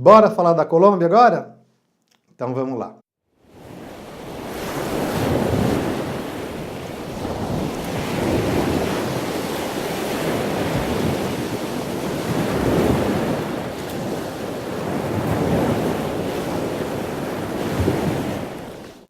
Bora falar da Colômbia agora? Então vamos lá.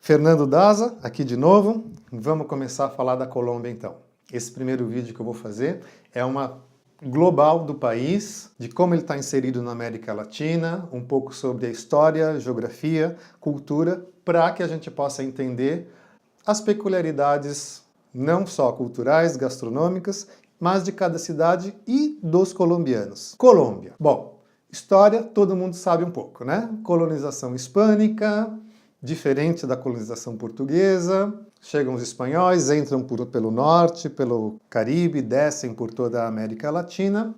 Fernando Daza, aqui de novo. Vamos começar a falar da Colômbia então. Esse primeiro vídeo que eu vou fazer é uma global do país, de como ele está inserido na América Latina, um pouco sobre a história, geografia, cultura, para que a gente possa entender as peculiaridades não só culturais, gastronômicas, mas de cada cidade e dos colombianos. Colômbia. Bom, história todo mundo sabe um pouco, né? Colonização hispânica, diferente da colonização portuguesa. Chegam os espanhóis, entram pelo norte, pelo Caribe, descem por toda a América Latina.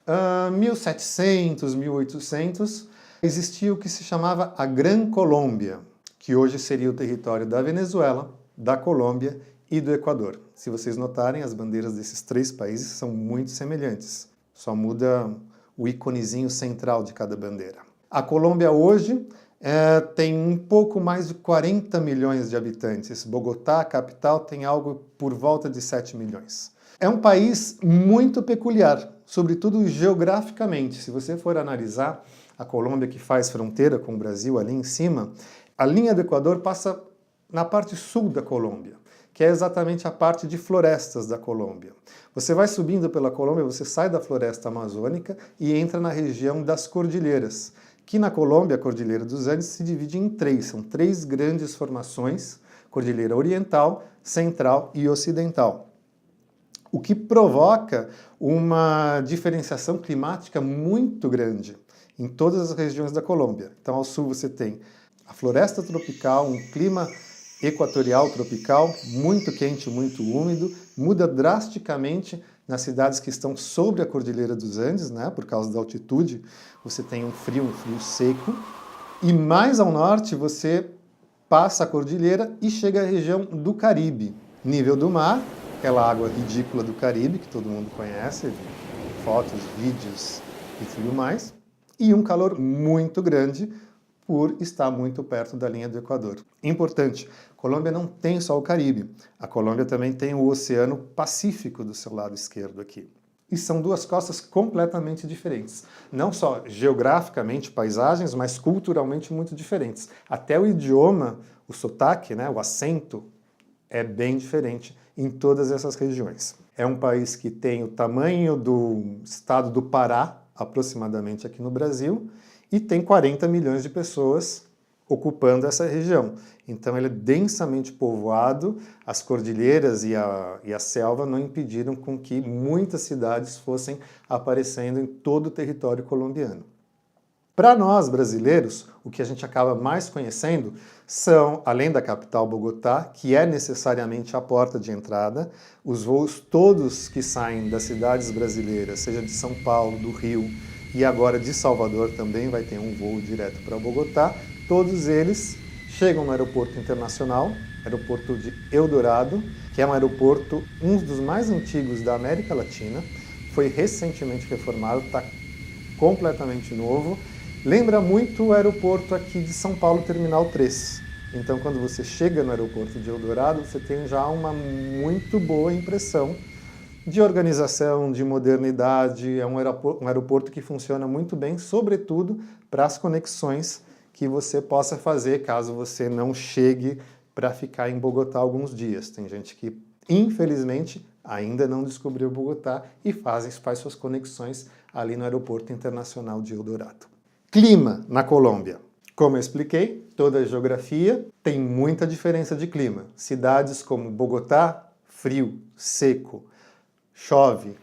1700, 1800, existia o que se chamava a Gran Colômbia, que hoje seria o território da Venezuela, da Colômbia e do Equador. Se vocês notarem, as bandeiras desses três países são muito semelhantes. Só muda o íconezinho central de cada bandeira. A Colômbia hoje tem um pouco mais de 40 milhões de habitantes. Bogotá, a capital, tem algo por volta de 7 milhões. É um país muito peculiar, sobretudo geograficamente. Se você for analisar a Colômbia, que faz fronteira com o Brasil ali em cima, a linha do Equador passa na parte sul da Colômbia, que é exatamente a parte de florestas da Colômbia. Você vai subindo pela Colômbia, você sai da floresta amazônica e entra na região das cordilheiras, que na Colômbia, a Cordilheira dos Andes se divide em três, são três grandes formações, Cordilheira Oriental, Central e Ocidental. O que provoca uma diferenciação climática muito grande em todas as regiões da Colômbia. Então, ao sul você tem a floresta tropical, um clima equatorial tropical, muito quente, muito úmido, muda drasticamente nas cidades que estão sobre a Cordilheira dos Andes, né, por causa da altitude, você tem um frio seco, e mais ao norte você passa a cordilheira e chega à região do Caribe. Nível do mar, aquela água ridícula do Caribe, que todo mundo conhece, fotos, vídeos e tudo mais, e um calor muito grande, por estar muito perto da linha do Equador. Importante, a Colômbia não tem só o Caribe, a Colômbia também tem o Oceano Pacífico do seu lado esquerdo aqui. E são duas costas completamente diferentes. Não só geograficamente, paisagens, mas culturalmente muito diferentes. Até o idioma, o sotaque, né, o acento, é bem diferente em todas essas regiões. É um país que tem o tamanho do estado do Pará, aproximadamente aqui no Brasil, e tem 40 milhões de pessoas ocupando essa região. Então ele é densamente povoado, as cordilheiras e a selva não impediram com que muitas cidades fossem aparecendo em todo o território colombiano. Para nós, brasileiros, o que a gente acaba mais conhecendo são, além da capital Bogotá, que é necessariamente a porta de entrada, os voos todos que saem das cidades brasileiras, seja de São Paulo, do Rio, e agora de Salvador também vai ter um voo direto para Bogotá, todos eles chegam no aeroporto internacional, aeroporto de Eldorado, que é um aeroporto, um dos mais antigos da América Latina, foi recentemente reformado, está completamente novo, lembra muito o aeroporto aqui de São Paulo, Terminal 3. Então quando você chega no aeroporto de Eldorado, você tem já uma muito boa impressão de organização, de modernidade, é um aeroporto que funciona muito bem, sobretudo para as conexões que você possa fazer caso você não chegue para ficar em Bogotá alguns dias. Tem gente que, infelizmente, ainda não descobriu Bogotá e faz suas conexões ali no Aeroporto Internacional de Eldorado. Clima na Colômbia. Como eu expliquei, toda a geografia tem muita diferença de clima. Cidades como Bogotá, frio, seco, chove,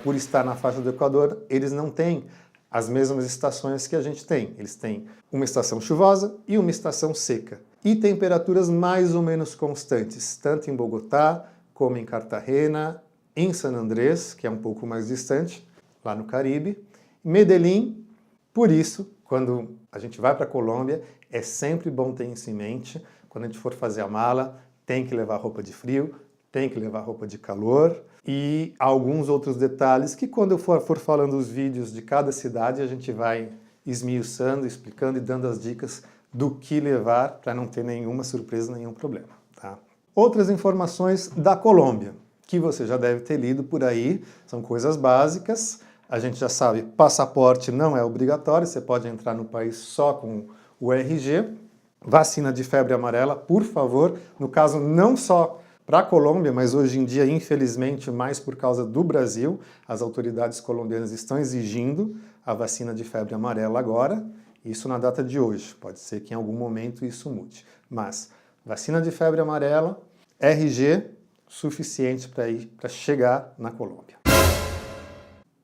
por estar na faixa do Equador, eles não têm as mesmas estações que a gente tem. Eles têm uma estação chuvosa e uma estação seca. E temperaturas mais ou menos constantes, tanto em Bogotá, como em Cartagena, em San Andrés, que é um pouco mais distante, lá no Caribe, Medellín. Por isso, quando a gente vai para a Colômbia, é sempre bom ter isso em mente. Quando a gente for fazer a mala, tem que levar roupa de frio, tem que levar roupa de calor e alguns outros detalhes que quando eu for falando os vídeos de cada cidade a gente vai esmiuçando, explicando e dando as dicas do que levar para não ter nenhuma surpresa, nenhum problema. Tá? Outras informações da Colômbia, que você já deve ter lido por aí, são coisas básicas. A gente já sabe, passaporte não é obrigatório, você pode entrar no país só com o RG. Vacina de febre amarela, por favor, no caso não só para a Colômbia, mas hoje em dia, infelizmente, mais por causa do Brasil, as autoridades colombianas estão exigindo a vacina de febre amarela agora, isso na data de hoje. Pode ser que em algum momento isso mude. Mas vacina de febre amarela, RG, suficiente para chegar na Colômbia.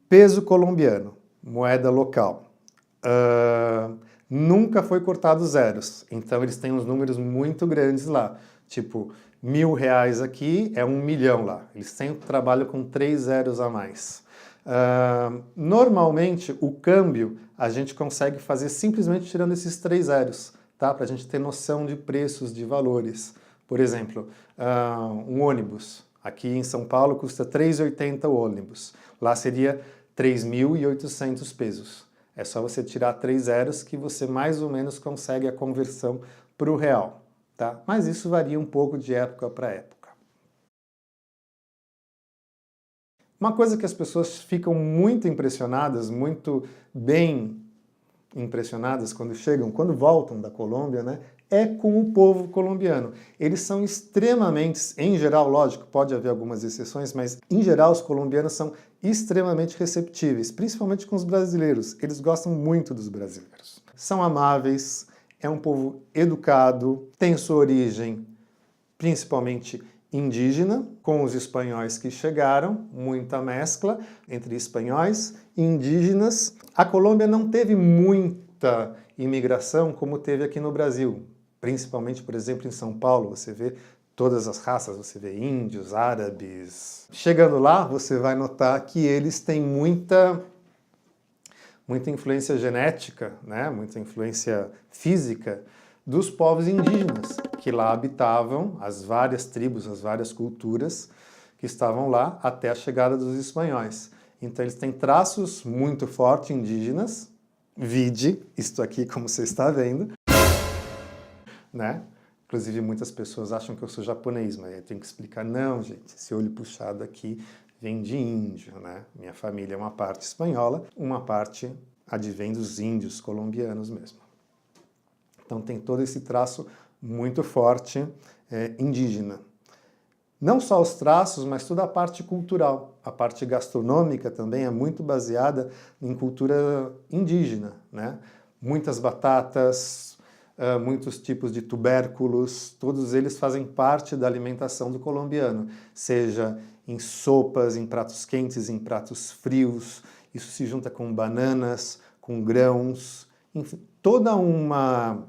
Peso colombiano, moeda local. Nunca foi cortado zeros, então eles têm uns números muito grandes lá. Tipo, R$1.000 aqui é 1 milhão lá. Eles sempre trabalham com 3 zeros a mais. Normalmente, o câmbio a gente consegue fazer simplesmente tirando esses 3 zeros, tá? Para a gente ter noção de preços, de valores. Por exemplo, um ônibus. Aqui em São Paulo custa R$3,80 o ônibus. Lá seria 3.800 pesos. É só você tirar 3 zeros que você mais ou menos consegue a conversão para o real. Tá? Mas isso varia um pouco de época para época. Uma coisa que as pessoas ficam muito impressionadas, muito bem impressionadas quando chegam, quando voltam da Colômbia, né, é com o povo colombiano. Eles são extremamente, em geral, lógico, pode haver algumas exceções, mas em geral os colombianos são extremamente receptíveis, principalmente com os brasileiros. Eles gostam muito dos brasileiros. São amáveis, é um povo educado, tem sua origem principalmente indígena, com os espanhóis que chegaram, muita mescla entre espanhóis e indígenas. A Colômbia não teve muita imigração como teve aqui no Brasil, principalmente, por exemplo, em São Paulo, você vê todas as raças, você vê índios, árabes. Chegando lá, você vai notar que eles têm muita influência genética, né? Muita influência física dos povos indígenas, que lá habitavam, as várias tribos, as várias culturas que estavam lá até a chegada dos espanhóis. Então eles têm traços muito fortes indígenas, vide isto aqui como você está vendo, né? Inclusive muitas pessoas acham que eu sou japonês, mas eu tenho que explicar, não, gente, esse olho puxado aqui vem de índio, né? Minha família é uma parte espanhola, uma parte advém dos índios colombianos mesmo. Então tem todo esse traço muito forte indígena. Não só os traços, mas toda a parte cultural. A parte gastronômica também é muito baseada em cultura indígena, né? Muitas batatas, muitos tipos de tubérculos, todos eles fazem parte da alimentação do colombiano, seja em sopas, em pratos quentes, em pratos frios. Isso se junta com bananas, com grãos, enfim, toda uma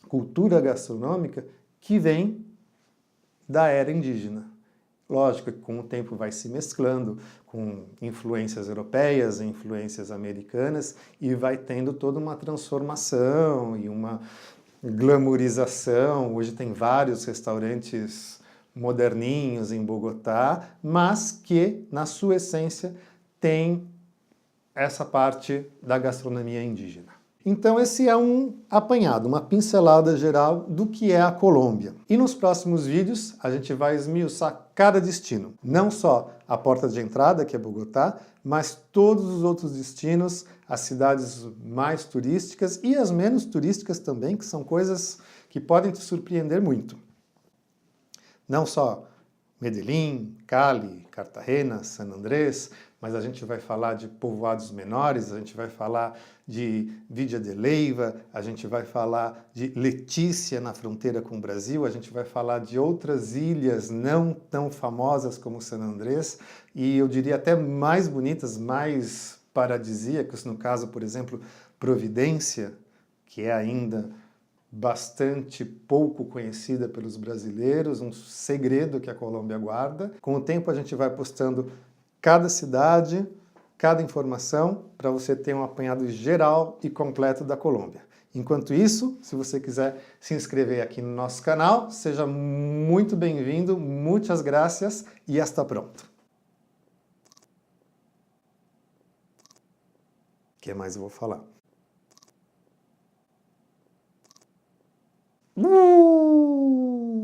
cultura gastronômica que vem da era indígena. Lógico que com o tempo vai se mesclando com influências europeias, influências americanas, e vai tendo toda uma transformação e uma glamourização. Hoje tem vários restaurantes moderninhos em Bogotá, mas que, na sua essência, tem essa parte da gastronomia indígena. Então esse é um apanhado, uma pincelada geral do que é a Colômbia. E nos próximos vídeos a gente vai esmiuçar cada destino. Não só a porta de entrada, que é Bogotá, mas todos os outros destinos, as cidades mais turísticas e as menos turísticas também, que são coisas que podem te surpreender muito. Não só Medellín, Cali, Cartagena, San Andrés, mas a gente vai falar de povoados menores, a gente vai falar de Villa de Leyva, a gente vai falar de Letícia na fronteira com o Brasil, a gente vai falar de outras ilhas não tão famosas como San Andrés, e eu diria até mais bonitas, mais paradisíacas, no caso, por exemplo, Providência, que é ainda bastante pouco conhecida pelos brasileiros, um segredo que a Colômbia guarda. Com o tempo a gente vai postando cada cidade, cada informação, para você ter um apanhado geral e completo da Colômbia. Enquanto isso, se você quiser se inscrever aqui no nosso canal, seja muito bem-vindo, muitas graças e hasta pronto. O que mais eu vou falar? Uh!